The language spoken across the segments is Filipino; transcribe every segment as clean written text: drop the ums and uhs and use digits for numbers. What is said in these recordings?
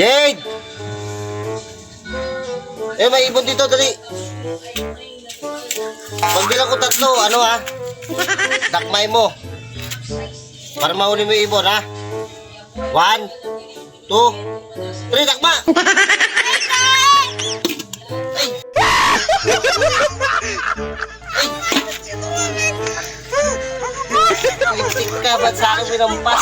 Jade! Eh, may ibon dito, dali. Pagbilang ko tatlo, ano ha? Takmay mo. Para mahuli mo yung ibon, ha? 1, 2, 3, takma! Ay! Ay! Isik ka, ba't sa akin pinampas?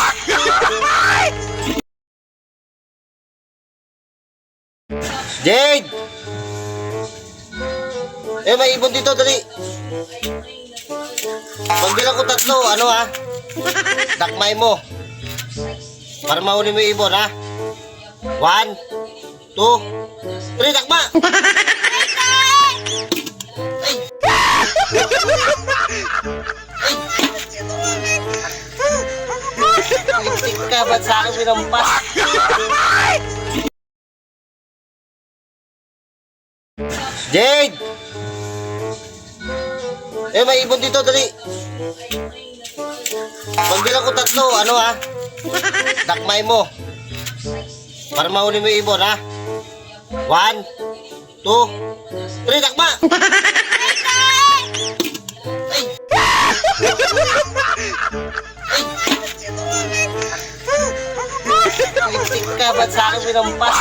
Jade! Eh, may ibon dito, dali. Pagbilang ko tatlo, ano ha? Takmay mo. Para mahuli mo yung ibon, ha? 1, 2, 3, takma! Ay! Ay! Isik ka, ba't sa akin pinampas? Jade! Eh, may ibon dito, dali. Pagbilang ko tatlo, ano ha? Takmay mo. Para mahuli mo yung ibon, ha? 1, 2, 3, takma! Ay! Ay! Isik ka, ba't sa akin pinampas?